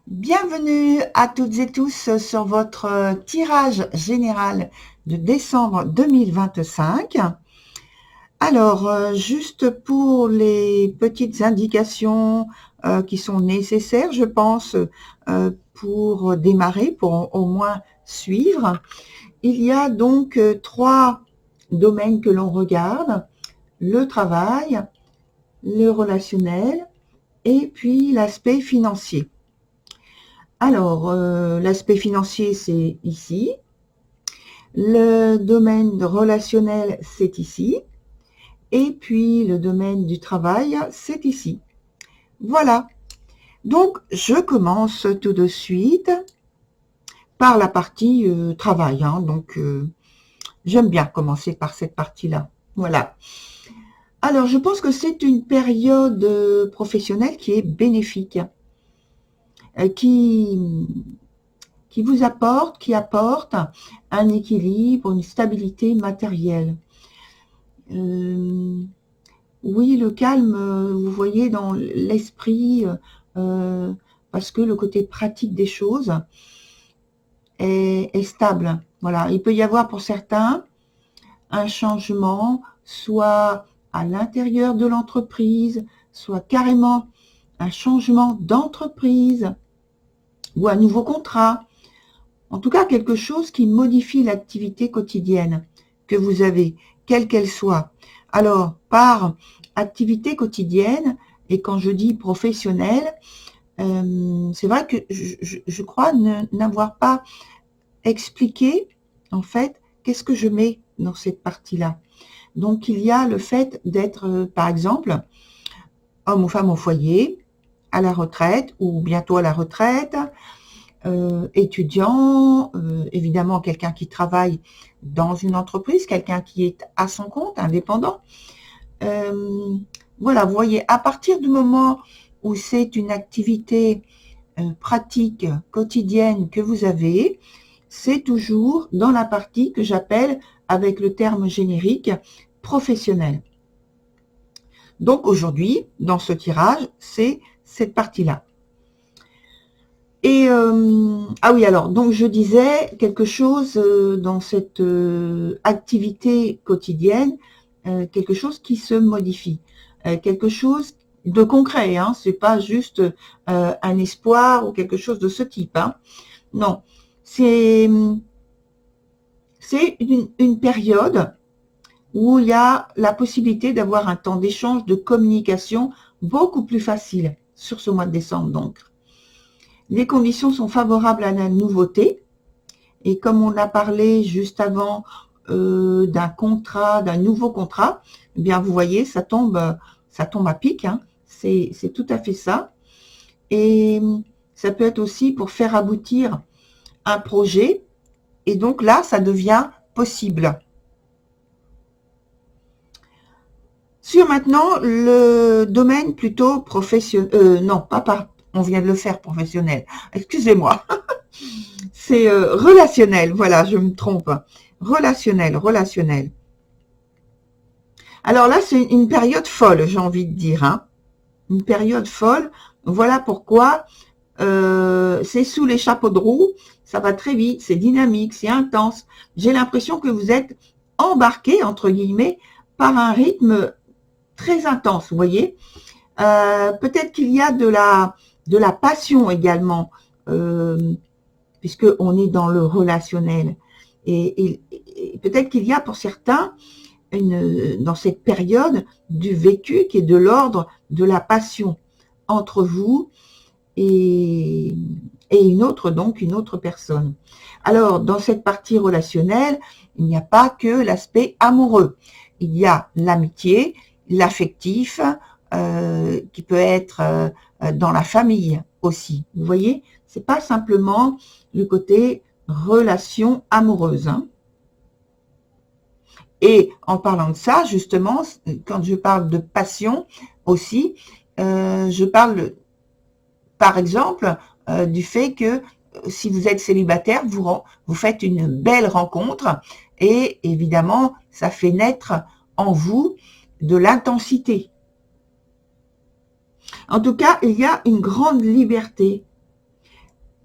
Bienvenue à toutes et tous sur votre tirage général de décembre 2025. Alors, juste pour les petites indications qui sont nécessaires, je pense, pour démarrer, pour au moins suivre, il y a donc trois domaines que l'on regarde: le travail, le relationnel et puis l'aspect financier. Alors, l'aspect financier, c'est ici. Le domaine relationnel, c'est ici. Et puis, le domaine du travail, c'est ici. Voilà. Donc, je commence tout de suite par la partie travail. Donc, j'aime bien commencer par cette partie-là. Voilà. Alors, je pense que c'est une période professionnelle qui est bénéfique, qui vous apporte, qui apporte un équilibre, une stabilité matérielle. Oui, le calme, vous voyez, dans l'esprit, parce que le côté pratique des choses est stable. Voilà, il peut y avoir pour certains un changement, soit à l'intérieur de l'entreprise, soit carrément un changement d'entreprise ou un nouveau contrat. En tout cas, quelque chose qui modifie l'activité quotidienne que vous avez, quelle qu'elle soit. Alors, par activité quotidienne, et quand je dis professionnelle, c'est vrai que je crois n'avoir pas expliqué, en fait, qu'est-ce que je mets dans cette partie-là. Donc, il y a le fait d'être, par exemple, homme ou femme au foyer, à la retraite ou bientôt à la retraite, étudiant, évidemment quelqu'un qui travaille dans une entreprise, quelqu'un qui est à son compte, indépendant. Voilà, vous voyez, à partir du moment où c'est une activité pratique, quotidienne que vous avez, c'est toujours dans la partie que j'appelle, avec le terme générique, professionnel. Donc aujourd'hui, dans ce tirage, c'est cette partie-là. Et ah oui, alors donc je disais quelque chose dans cette activité quotidienne, quelque chose qui se modifie, quelque chose de concret. C'est pas juste un espoir ou quelque chose de ce type. Non, c'est une période où il y a la possibilité d'avoir un temps d'échange, de communication beaucoup plus facile sur ce mois de décembre donc. Les conditions sont favorables à la nouveauté. Et comme on a parlé juste avant d'un contrat, d'un nouveau contrat, eh bien vous voyez, ça tombe à pic. C'est tout à fait ça. Et ça peut être aussi pour faire aboutir un projet. Et donc là, ça devient possible. Sur maintenant le domaine plutôt professionnel, non, on vient de le faire professionnel. Excusez-moi. C'est relationnel, voilà, je me trompe. Relationnel. Alors là, c'est une période folle, j'ai envie de dire. Une période folle. Voilà pourquoi c'est sous les chapeaux de roue. Ça va très vite, c'est dynamique, c'est intense. J'ai l'impression que vous êtes embarqué, entre guillemets, par un rythme très intense, vous voyez. Peut-être qu'il y a de la passion également. Puisqu'on est dans le relationnel. Et peut-être qu'il y a pour certains, dans cette période, du vécu qui est de l'ordre de la passion entre vous et une autre personne. Alors, dans cette partie relationnelle, il n'y a pas que l'aspect amoureux. Il y a l'amitié, l'affectif, qui peut être dans la famille aussi. Vous voyez, c'est pas simplement le côté relation amoureuse. Et en parlant de ça, justement, quand je parle de passion aussi, je parle, par exemple, du fait que si vous êtes célibataire, vous faites une belle rencontre et évidemment, ça fait naître en vous de l'intensité. En tout cas, il y a une grande liberté.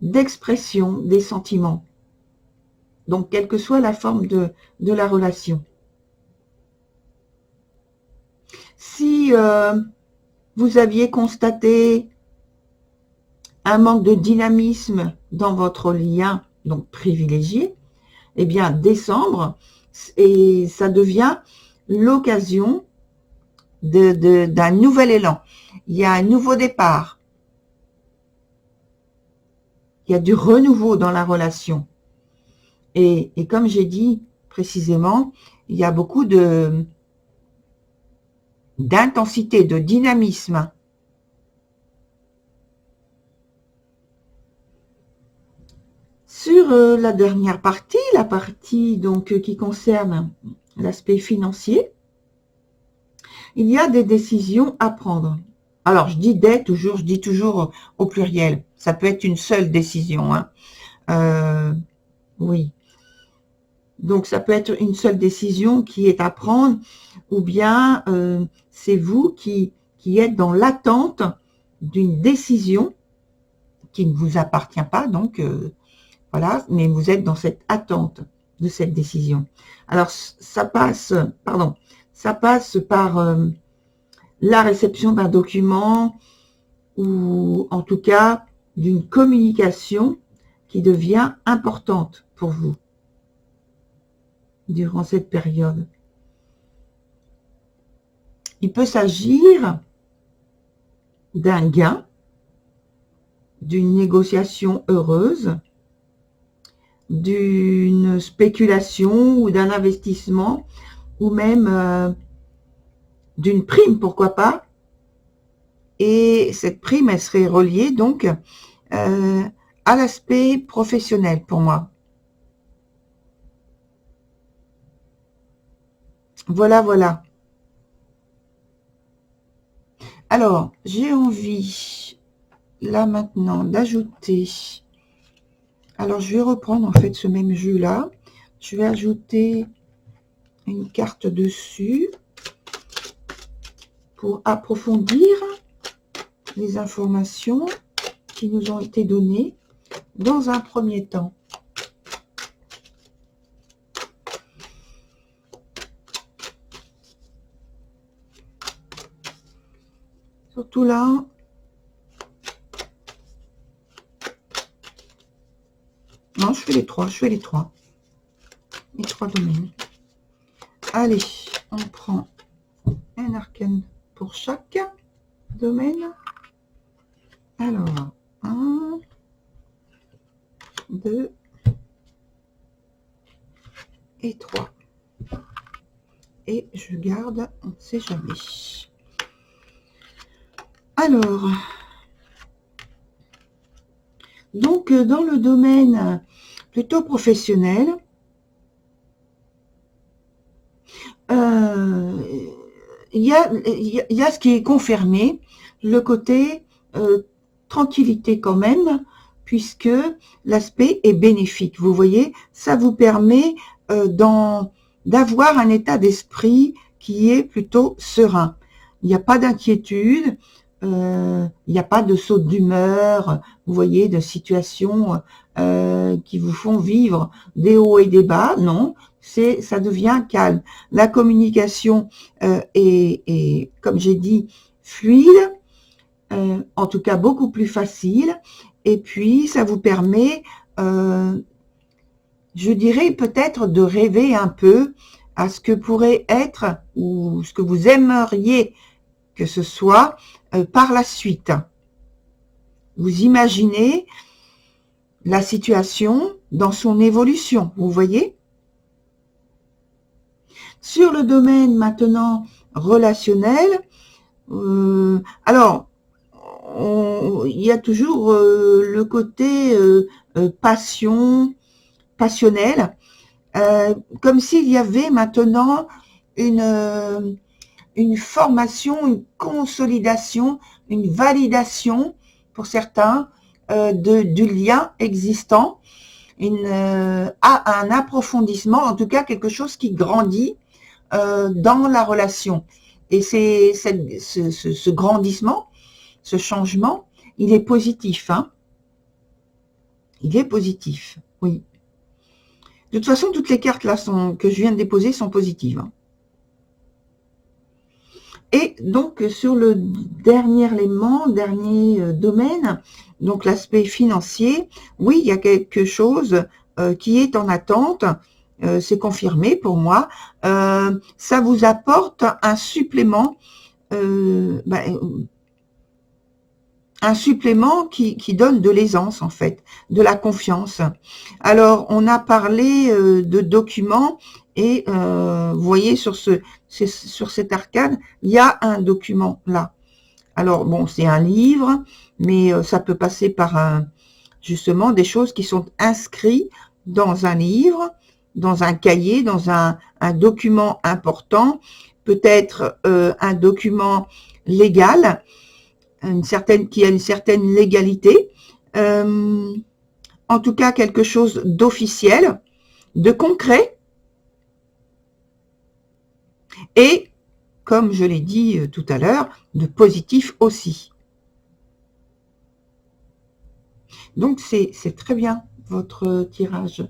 d'expression des sentiments. Donc, quelle que soit la forme de la relation. Si vous aviez constaté un manque de dynamisme dans votre lien, donc privilégié, eh bien, décembre, et ça devient l'occasion d'un nouvel élan. Il y a un nouveau départ. Il y a du renouveau dans la relation. Et comme j'ai dit précisément, il y a beaucoup d'intensité, de dynamisme. Sur la dernière partie, la partie donc qui concerne l'aspect financier, il y a des décisions à prendre. Alors, je dis toujours au pluriel. Ça peut être une seule décision. Hein. Oui. Donc, ça peut être une seule décision qui est à prendre, ou bien c'est vous qui êtes dans l'attente d'une décision qui ne vous appartient pas, donc voilà, mais vous êtes dans cette attente de cette décision. Alors, ça passe par la réception d'un document ou en tout cas d'une communication qui devient importante pour vous durant cette période. Il peut s'agir d'un gain, d'une négociation heureuse, d'une spéculation ou d'un investissement, ou même d'une prime, pourquoi pas. Et cette prime, elle serait reliée donc à l'aspect professionnel pour moi. Voilà, voilà. Alors, j'ai envie, là maintenant, d'ajouter... Alors, je vais reprendre en fait ce même jeu-là. Je vais ajouter une carte dessus pour approfondir les informations qui nous ont été données dans un premier temps. Surtout là, non, je fais les trois les trois domaines. Allez, on prend un arcane pour chaque domaine. Alors, 1, 2 et 3. Et je garde, on ne sait jamais. Alors, donc dans le domaine plutôt professionnel, il y a ce qui est confirmé, le côté tranquillité quand même, puisque l'aspect est bénéfique. Vous voyez, ça vous permet d'avoir un état d'esprit qui est plutôt serein. Il n'y a pas d'inquiétude, il n'y a pas de saut d'humeur, vous voyez, de situations qui vous font vivre des hauts et des bas, non, ça devient calme. La communication est, comme j'ai dit, fluide, en tout cas beaucoup plus facile, et puis ça vous permet, je dirais peut-être de rêver un peu à ce que pourrait être, ou ce que vous aimeriez que ce soit par la suite. Vous imaginez la situation dans son évolution, vous voyez? Sur le domaine maintenant relationnel, alors, il y a toujours le côté passionnel, comme s'il y avait maintenant une formation, une consolidation, une validation pour certains du lien existant, un approfondissement, en tout cas quelque chose qui grandit dans la relation. Et ce grandissement, ce changement, il est positif. Hein. Il est positif, oui. De toute façon, toutes les cartes là que je viens de déposer sont positives. Et donc, sur le dernier élément, dernier domaine, donc l'aspect financier, oui, il y a quelque chose qui est en attente, c'est confirmé pour moi. Ça vous apporte un supplément, un supplément qui donne de l'aisance en fait, de la confiance. Alors, on a parlé de documents et vous voyez sur cet arcane, il y a un document là. Alors bon, c'est un livre, mais ça peut passer par justement des choses qui sont inscrites dans un livre, dans un cahier, dans un document important, peut-être un document légal, qui a une certaine légalité, en tout cas quelque chose d'officiel, de concret, et, comme je l'ai dit tout à l'heure, de positif aussi. Donc c'est très bien votre tirage.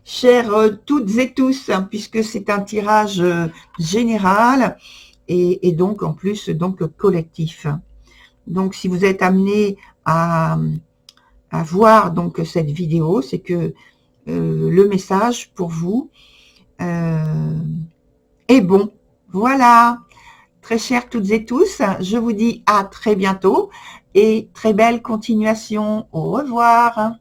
Chères toutes et tous, hein, puisque c'est un tirage général et donc en plus donc collectif. Donc si vous êtes amené à voir donc cette vidéo, c'est que le message pour vous est bon. Voilà, très chères toutes et tous, je vous dis à très bientôt et très belle continuation. Au revoir.